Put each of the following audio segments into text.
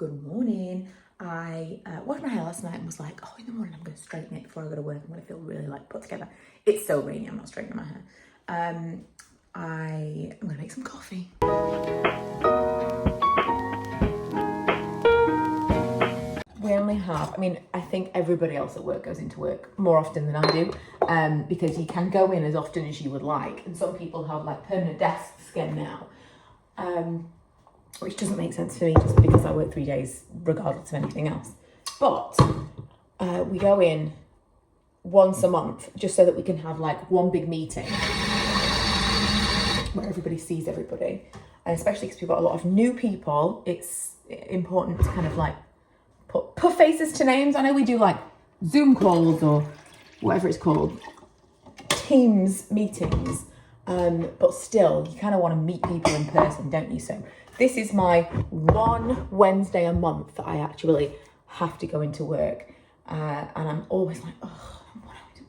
Good morning. I washed my hair last night and was like, oh, in the morning I'm going to straighten it before I go to work. I'm going to feel really like put together. It's so rainy, I'm not straightening my hair. I'm going to make some coffee. We only have, I think everybody else at work goes into work more often than I do, because you can go in as often as you would like. And some people have like permanent desks again now. Which doesn't make sense for me just because I work 3 days regardless of anything else. But we go in once a month just so that we can have like one big meeting where everybody sees everybody. And especially because we've got a lot of new people, it's important to kind of like put faces to names. I know we do like Zoom calls or whatever it's called, Teams meetings, but still you kind of want to meet people in person, don't you? So this is my one Wednesday a month that I actually have to go into work. And I'm always like, oh, I want to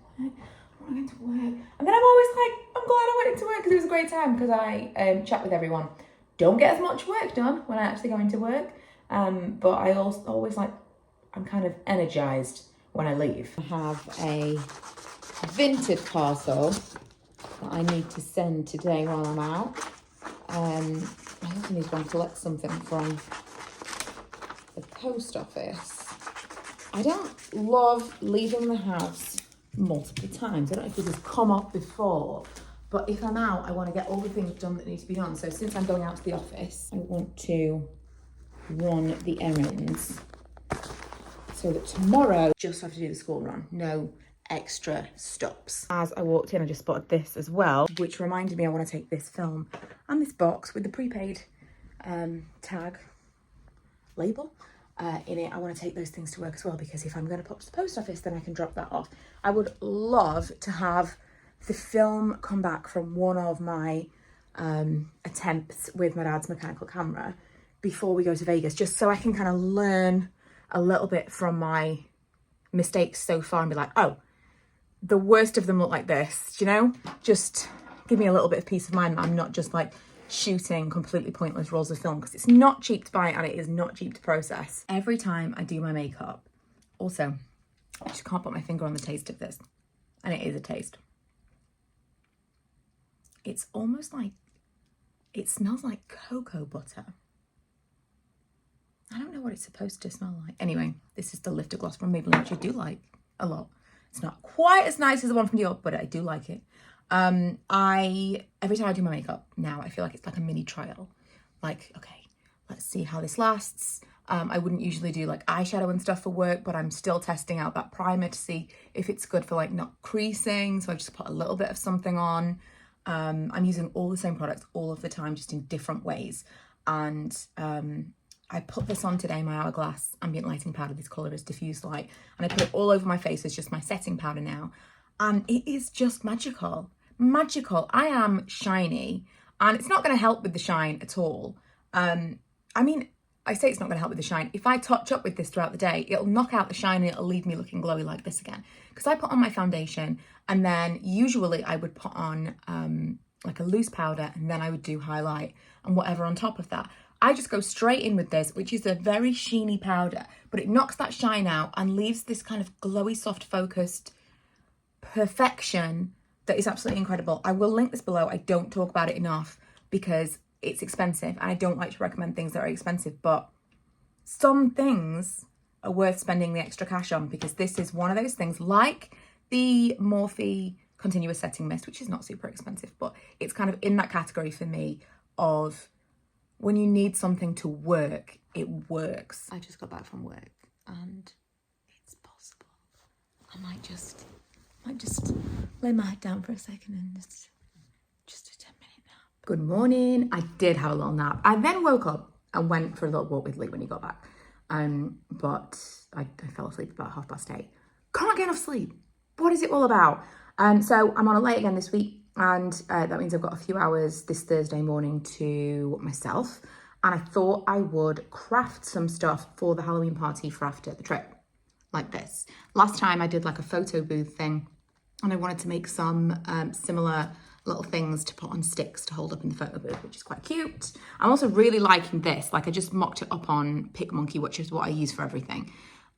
go into work. And then I'm always like, I'm glad I went into work because it was a great time because I chat with everyone. Don't get as much work done when I actually go into work. But I also always like, I'm kind of energized when I leave. I have a vintage parcel that I need to send today while I'm out. I also need to go and collect something from the post office. I don't love leaving the house multiple times. I don't know if this has come up before, but if I'm out, I want to get all the things done that need to be done. So since I'm going out to the office, I want to run the errands so that tomorrow just have to do the school run. No extra stops. As I walked in, I just spotted this as well, which reminded me I want to take this film and this box with the prepaid tag label in it. I want to take those things to work as well, because if I'm going to pop to the post office, then I can drop that off. I would love to have the film come back from one of my attempts with my dad's mechanical camera before we go to Vegas, just so I can kind of learn a little bit from my mistakes so far and be like, oh, the worst of them look like this, you know? Just give me a little bit of peace of mind that I'm not just like shooting completely pointless rolls of film, because it's not cheap to buy and it is not cheap to process. Every time I do my makeup, also, I just can't put my finger on the taste of this, and it is a taste. It's almost like, it smells like cocoa butter. I don't know what it's supposed to smell like. Anyway, this is the lifter gloss from Maybelline, which I do like a lot. It's not quite as nice as the one from Dior, but I do like it. Every time I do my makeup now, I feel like it's like a mini trial. Like, okay, let's see how this lasts. I wouldn't usually do like eyeshadow and stuff for work, but I'm still testing out that primer to see if it's good for like not creasing. So I just put a little bit of something on. I'm using all the same products all of the time, just in different ways. And I put this on today, my Hourglass Ambient Lighting Powder. This colour is Diffused Light. And I put it all over my face as just my setting powder now. And it is just magical. Magical. I am shiny. And it's not going to help with the shine at all. I say it's not going to help with the shine. If I touch up with this throughout the day, it'll knock out the shine and it'll leave me looking glowy like this again. Because I put on my foundation, and then usually I would put on like a loose powder, and then I would do highlight and whatever on top of that. I just go straight in with this, which is a very sheeny powder, but it knocks that shine out and leaves this kind of glowy, soft, focused perfection that is absolutely incredible. I will link this below. I don't talk about it enough because it's expensive, and I don't like to recommend things that are expensive, but some things are worth spending the extra cash on, because this is one of those things, like the Morphe Continuous Setting Mist, which is not super expensive, but it's kind of in that category for me of when you need something to work, it works. I just got back from work and it's possible. I might just lay my head down for a second and just a 10-minute nap. Good morning. I did have a little nap. I then woke up and went for a little walk with Lee when he got back. But I fell asleep about 8:30. Can't get enough sleep. What is it all about? So I'm on a late again this week. And that means I've got a few hours this Thursday morning to myself. And I thought I would craft some stuff for the Halloween party for after the trip, like this. Last time I did like a photo booth thing, and I wanted to make some similar little things to put on sticks to hold up in the photo booth, which is quite cute. I'm also really liking this. Like I just mocked it up on PicMonkey, which is what I use for everything.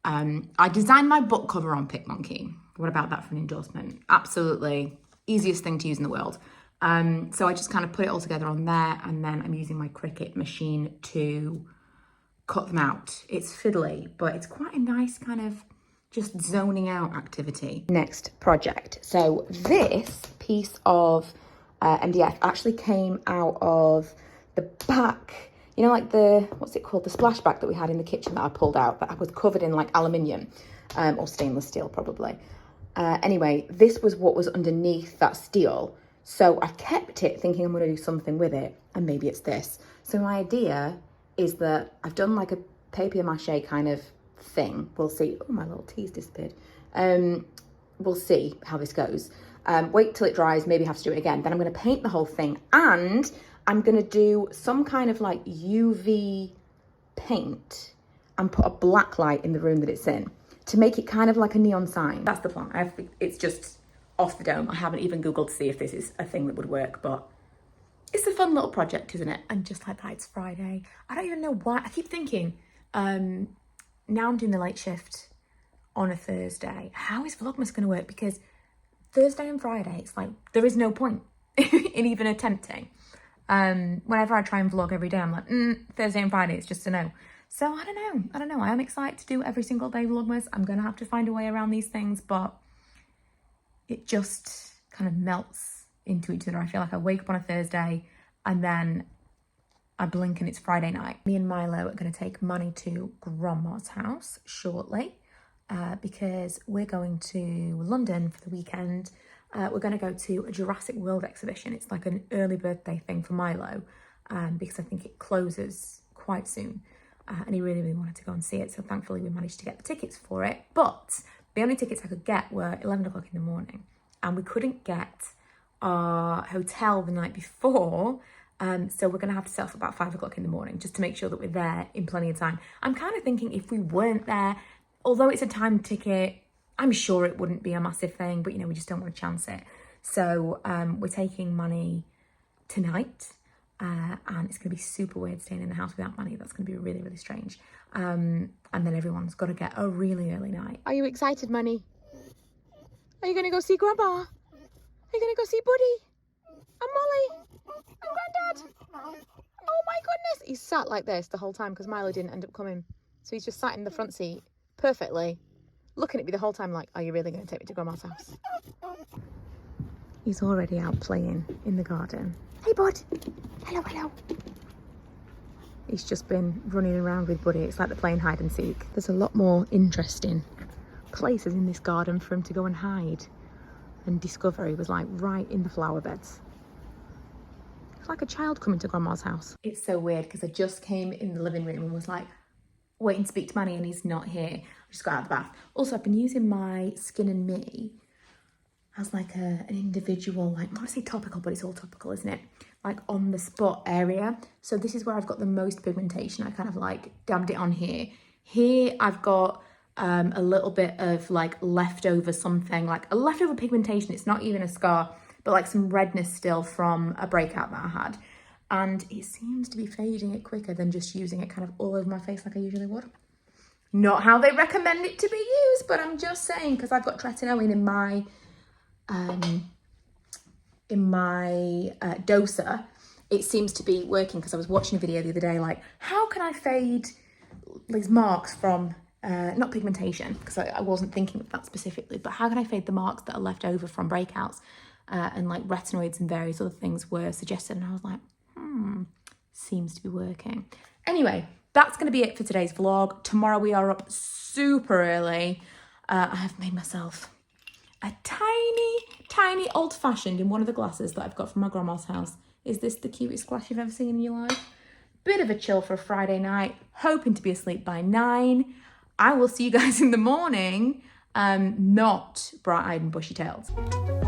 I designed my book cover on PicMonkey. What about that for an endorsement? Absolutely easiest thing to use in the world. So I just kind of put it all together on there, and then I'm using my Cricut machine to cut them out. It's fiddly, but it's quite a nice kind of just zoning out activity. Next project. So this piece of MDF actually came out of the back, you know, like the, what's it called? The splashback that we had in the kitchen that I pulled out, that was covered in like aluminium or stainless steel probably. Anyway, this was what was underneath that steel. So I kept it thinking I'm going to do something with it, and maybe it's this. So my idea is that I've done like a papier-mâché kind of thing. We'll see. Oh, my little tea's disappeared. We'll see how this goes. Wait till it dries, maybe have to do it again. Then I'm going to paint the whole thing, and I'm going to do some kind of like UV paint and put a black light in the room that it's in to make it kind of like a neon sign. That's the plan. It's just off the dome. I haven't even Googled to see if this is a thing that would work, but it's a fun little project, isn't it? And just like that, it's Friday. I don't even know why. I keep thinking, now I'm doing the late shift on a Thursday. How is Vlogmas going to work? Because Thursday and Friday, it's like, there is no point in even attempting. Whenever I try and vlog every day, I'm like, Thursday and Friday, it's just a no. So I don't know. I am excited to do every single day Vlogmas. I'm going to have to find a way around these things, but it just kind of melts into each other. I feel like I wake up on a Thursday and then I blink and it's Friday night. Me and Milo are going to take Manny to Grandma's house shortly because we're going to London for the weekend. We're going to go to a Jurassic World exhibition. It's like an early birthday thing for Milo because I think it closes quite soon. And he really, really wanted to go and see it. So thankfully we managed to get the tickets for it. But the only tickets I could get were 11 o'clock in the morning. And we couldn't get our hotel the night before. So we're going to have to set off about 5 o'clock in the morning just to make sure that we're there in plenty of time. I'm kind of thinking if we weren't there, although it's a time ticket, I'm sure it wouldn't be a massive thing, but you know, we just don't want to chance it. So we're taking Manny tonight. And it's going to be super weird staying in the house without Manny. That's going to be really, really strange. And then everyone's got to get a really early night. Are you excited, Manny? Are you going to go see Grandma? Are you going to go see Buddy? And Molly? And Granddad? Oh my goodness. He's sat like this the whole time because Milo didn't end up coming. So he's just sat in the front seat perfectly, looking at me the whole time like, are you really going to take me to Grandma's house? He's already out playing in the garden. Hey, bud. Hello, hello. He's just been running around with Buddy. It's like they're playing hide and seek. There's a lot more interesting places in this garden for him to go and hide and discover. He was like right in the flower beds. It's like a child coming to Grandma's house. It's so weird because I just came in the living room and was like waiting to speak to Manny and he's not here. I just got out of the bath. Also, I've been using my Skin and Me as like an individual, like, I want to say topical, but it's all topical, isn't it? Like on the spot area. So this is where I've got the most pigmentation. I kind of like dabbed it on here. Here I've got a little bit of like leftover something, like a leftover pigmentation. It's not even a scar, but like some redness still from a breakout that I had. And it seems to be fading it quicker than just using it kind of all over my face like I usually would. Not how they recommend it to be used, but I'm just saying, because I've got tretinoin in my doser, it seems to be working. Because I was watching a video the other day, like, how can I fade these marks from, not pigmentation, because I wasn't thinking of that specifically, but how can I fade the marks that are left over from breakouts? And like retinoids and various other things were suggested, and I was like, seems to be working. Anyway, that's going to be it for today's vlog. Tomorrow we are up super early. I have made myself a tiny old-fashioned in one of the glasses that I've got from my grandma's house. Is this the cutest glass you've ever seen in your life? Bit of a chill for a Friday night, hoping to be asleep by 9. I will see you guys in the morning, not bright-eyed and bushy-tailed.